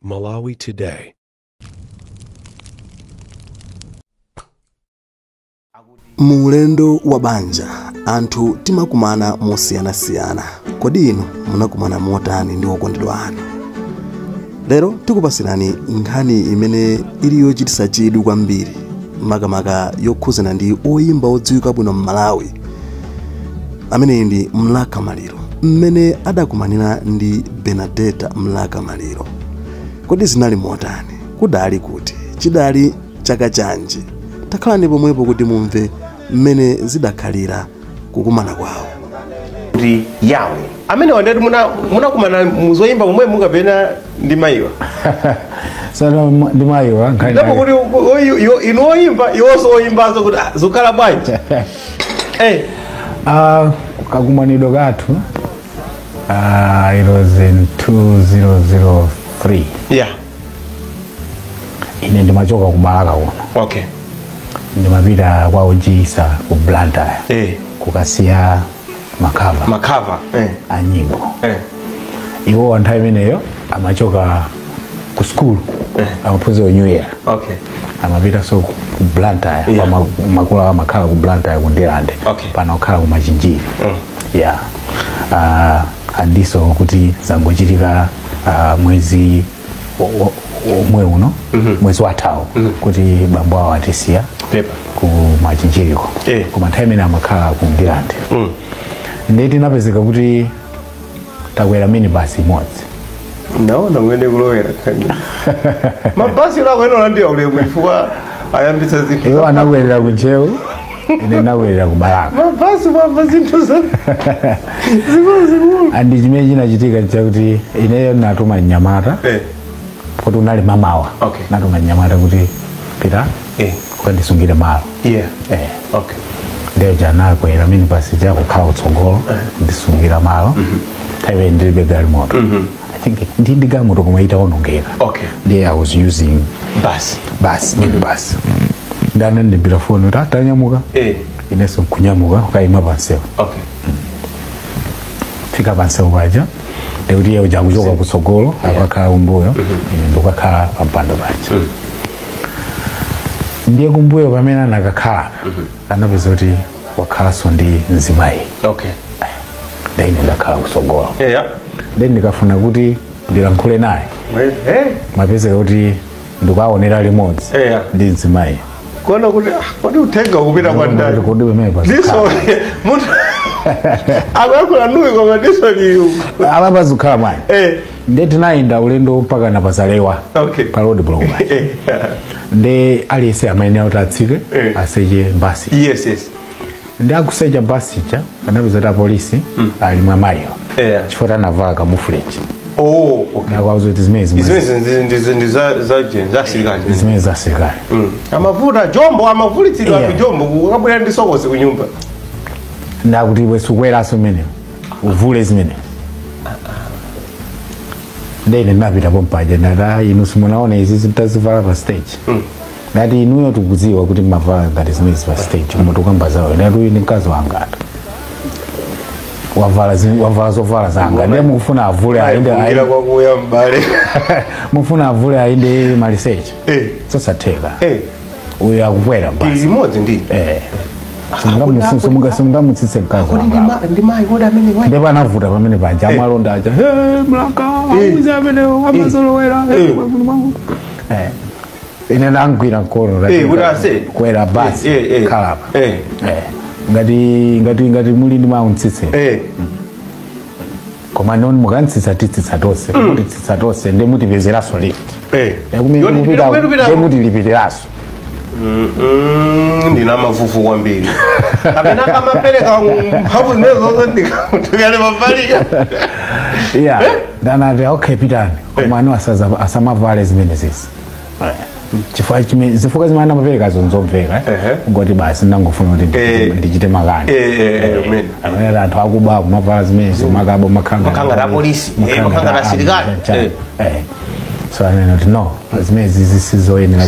Malawi Today. Mulendo wa banja anthu timakumana mosiyanasiyana. Kodi inu munakumana motani ndi okondedwa anu? Lero tikupasirani nkhani imene iliyo chitisa chidwi kwambiri, makamaka yokhuzana ndi oyimba odziwika bwino m'Malawi amene ndi Mlaka Maliro, mmene adakumanira ndi Benedetta Mlaka Maliro. Kodi zinali motani? Kudali kuti? Chidali chaka chanji? Takhalani pomwepo kuti mumve mmene zidakhalira kukumana kwawo. Ndi yawe amene wandati munakumana muzoyimba momwe mungapena ndi mayiwa. Sana ndi mayiwa nkhani. Ndipo kuti ino oyimba iwonso oyimbazo kuti zukhala bwanji. Kakumanidwa kathu it was in 2003. Yeah. Ine ndimachoka kubalaka kuno. Okay. Ndimapita kwa ujisa ku Blantyre. Kukasiya makava a nyimbo. Iwo anthu imeneyo amachoka ku school amaphunzira New Year. Okay. Amapita so ku Blantyre kwa makula amakhala ku Blantyre ku Ndelande. Pana okhala ku Machinjiri. Yeah. Andiso kuti zangochitika mwezi omwe uno mwezi wathawu kuti bambo awo atisiya ku Machinjiriko koma nthawi imene amakhala ku Ndelande. Ndeti napezeka kuti takwera minibus imodzi. Naona mwene kulowera kani. Mabasi lako eno landiya ulemwe chifukwa ayambitsa zinthu. Iwo anakwera ku Njewu, ine nakwera ku Balaka. Mabasi zinthu za. Zikulu. Andi chimene chinachitika chakuti ineyo natuma Nyamata. Kuti unali mamawa. Natuma Nyamata kuti pita ukandisungire malo. Okay. Leo jana kwera minibus yakukhala kutsogolo ndisungira malo. Nthawi ndilibe galimoto. I think ndi galimoto koma itaonongeka. There I was using minibus. Ndana ndipita phone utanyamuka. Ineso kunyamuka ukayima pansewu. Fika pansewu paja ndikuti yeo jakuchoka kutsogolo akakhala kumbuyo ndikakhala pampando paja. Ndiye kumbuyo pamene anakakhala anapeza kuti wakhalanso ndi mzimayi. Ndaine ndakhala kutsogolo. Then ndikafuna kuti ndilankhule naye. Mapezeka kuti ndikuwaonera limodzi ndi mzimayi. Kuona kuti uthenga kupita kwa ndani. Kodi wemepa. Diso munthu akakula nuyi koma diso liyu. Abazukhala mwana. Ndeti naenda ulendo mpaka na Pazalewa. Pa road block. Nde aliyese amayenera kuti atsike aseche basi. Yes. Ndi akusecha basi cha anapezeta polisi ali mwa mayo. Chifukwa anavala camouflage. Okay. Nakwazo kuti zimezi za serikali. Amavuta jombo amavulitsidwa ku jombo ukabwera ndi sokosi ku nyumba. Ndakuti wesukweraso mene uvule zimene. Ndene ndinapita pompaja ndata inu simunaona izi zitazivala pa stage. Ndati inuyo tikudziwa kuti mavala ngati zimezi pa stage munthu kambazawo ndati uyu ndi mkazi wanga. Wavala zovala zanga ndiye mukufuna avule aende kwakuya mbale. Mufuna avule aende maliseche. Sosatheka. Uyu akukwera basi. Imodzi ndi. Simungamutsitse mkazi wanga. Ndi mayi koda amene wayi. Ndipo anavuta pamene paja amalonda aja. Mlaka uza amene wamazolowera. Ine ndangwira mkono kwera basi kalapa. Ngati muli ndi mauntsitse. Koma noni mukantsitsa titsitsa tonse. Kuti tsitsa tonse ndi mutipezeraso lift. Ndi mutilipitiraso. Ndina mafufu kwambiri. Kapena kamapereka mphamvu zinezo ndikale mavalika. Yeah. Ndana okay pitani. Koma anu asamavale zimene zizi. Chifukwa chimene zifukwa zimene amapereka zonzomveka ngoti basi ndangofuna kuti ndichite makani. Amene anthu akuba kumavala zimene makabo makanga la polisi makanga la serikali. So anena kuti no zimene zisizoyenera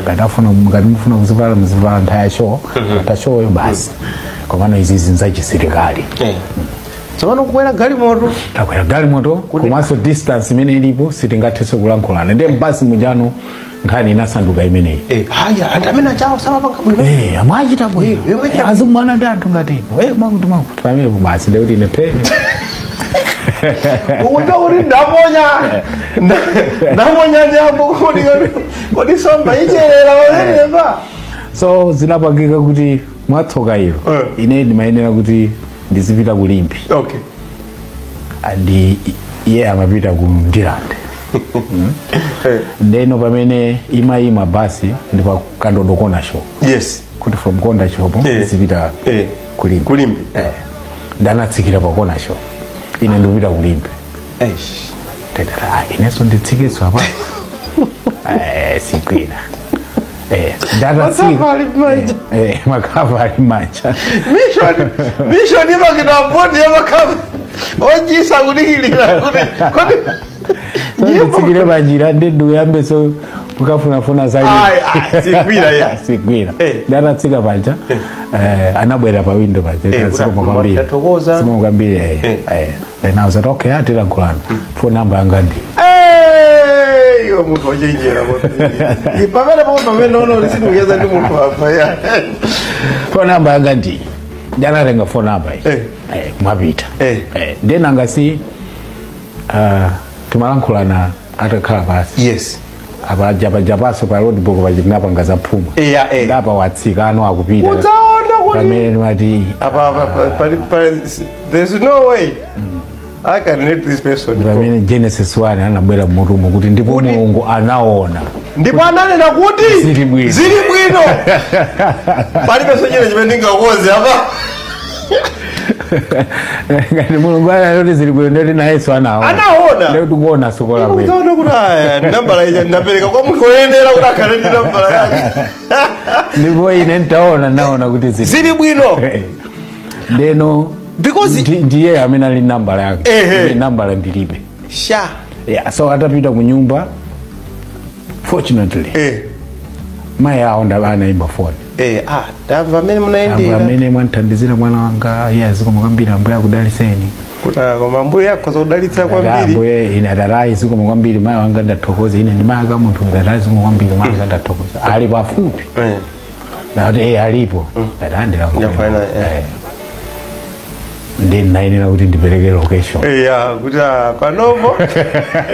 ngati mufuna kuzivala muzivala nthawi ya show ta show yo basi komano izi zinza chisilikali. Tsopano kukwera galimoto. Takwera galimoto komanso distance imene ilipo sitingathenso kulankhulana ndi basi mujano nkhani inasanduka imeneyi. Haya andamena chawo samapanga bwino. Amachita bwino. Azumwana ndi anthu ngatipo. Makuti pamene basi ndikuti ine pene. Uri ndamonya nyambo kodi somba icherera walemba. So zinapangika kuti mwatsoka ilo ine ndimayenera kuti ndizipita kulimbi. Okay. Andi iye amapita ku Ndilande. Ndeno pamene ima basi ndipo Kandodo Corner Shop. Yes. Kuti from Corner Shop zipita kulimbi. Kulimbi. Ndanatsikira pa Corner Shop. Ine ndipita kulimbi. Tetera ineso nditsikiswa apa. Sikwina. Makava ali manja. Mission imakina bodi ya makava. Ojisa kudikilira kodi. Nditsikire banjira ndendu yambe so ukafuna zaidi. Sikwira ya. Sikwira. Ndanatsika panja. Anabwera pa window panja. Simo mukambiri. Then I was like, okay, atira kulana. Phone number yanga ndi. Yo muntu wachenjera bote. Ipamene pamene nono lisinungeza ndi muntu hapa ya. Phone number yanga ndi. Ndana renga phone number. Kumapita. Then angasi tumalankhulana atakhala basi. Yes. Abajabaso pa road book bajinapa ngaza phuma. Ndapa watsika ano akupita. Utaona kuti. Pamene mati there's no way. I can need this person. Pamene Genesis 1 anabwera murumo kuti ndipo Mulungu anaona. Ndipo ananena kuti zili bwino. Palibe sonyera chimene ndingakoze apa. Ngati Mulungu anati zili bwino ndeti na Yesu anaona. Leo tukuona sokola bwino. Utaona kuti nambala ija ndapereka kwa mtu oyendera kuti akhale ndi nambala yake. Ndipo ine naona kuti zili bwino. Ndeno because ndiye amene ali nambala yake. Nambala ndilibe. Yeah, so atapita ku nyumba. Fortunately. Mai aonda bana imba phone. Ndamva amene munaendera. Amene mwanthandizira mwana wanga yes kumukambira ambuye akudaliseni. Kuta koma ambuye yakho zodalitsa kwambiri. Ambuye ine adarai siku mukwambiri mai wanga ndathokoza ine ndi mai akamuntu adarai siku mukwambiri mai wanga ndathokoza. Ali pafupi. Ndati alipo. Ndandira ko. Then nayenera kuti ndipereke location. Kuti panopo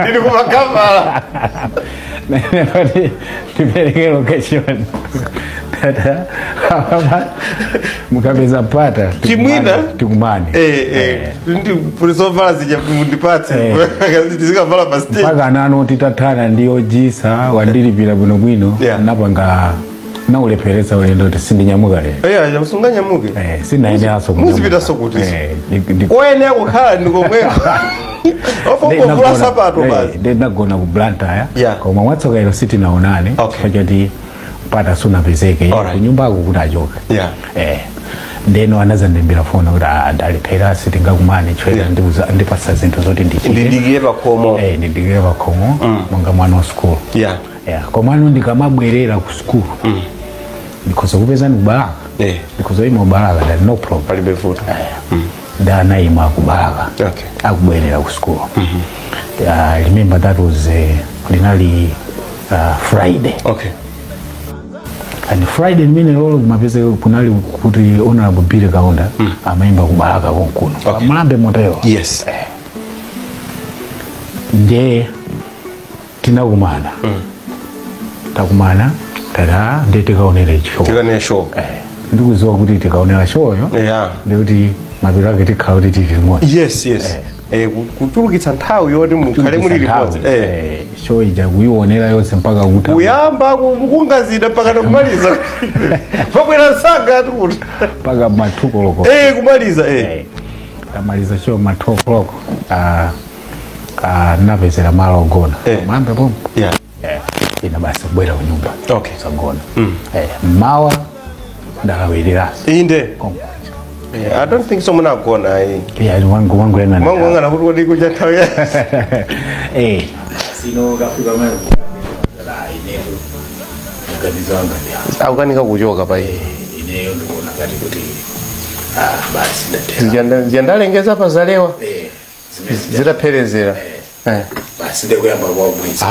ndili kumakavara. Ndipereke location. Tata mukapeza pata timwina tikumane. Ndi pulisovala zija mundipatse. Ndizikavala pa stage. Paka nano titathana ndiyo jisa wandilipira bwino napanga naulephereza ulendo kuti sindinyamuka lero. Jamusunga nyamuke. Sinayeneranso muzipita sokuti. Oyenera kukhala ndikomweko. Ofokuvula sapato basi. Ndinagona ku Blantyre. Koma mwatsoka ilo sitinaonane. Chifukwa pata sunapezeke. Kunyumba ako kuti achoka. Ndeno anazandimbira fona kuti ndalephera sitingakumane chifukwa ndipasa zinthu zoti ndidikire pakhomo. Ndidikire pakhomo monga mwana wa school. Koma ano ndikamabwerera ku school. Because kupeza ndikubalaka. Because ima ubalaka that no problem. Palibe futa. Ndana ima kubalaka. Akubwerera ku school. I remember that was ordinarily Friday. And Friday mine lolo kumapeze kunali kuti honorable Billy Kaunda amaimba kubalaka konkuno. Mlambe motero. Yes. Nde tinakumana. Takumana tada ndete kaonera icho. Tikane show. Ndikuziwa kuti tikaonera show yo. Ndikuti mapira kuti tikhauri tiri moja. Yes. Kutulukitsa nthawi yoti mukhale muli report. Show ija kuionera yose mpaka kuta. Kuyamba kungazida mpaka kumaliza. Pabwera nsanga kuti mpaka mathukoloko. Kumaliza. Kamaliza show mathukoloko. Napezera malo ogona. Mambe pompo. Ina basi kubwera ku nyumba. Sagona. Mawa ndakawirira. Inde. I don't think someone are gonna. Wangu ena. Mangu na kuti kuja tawe. Sino gafika mwe. Ineyo. Ngadizo anga. Aukanika kujoka pa ineyo ndikuona ngati kuti basi ndatera ziyandalengeza pazalewa zitaphelezera basi ndekuyamba kwa mwezi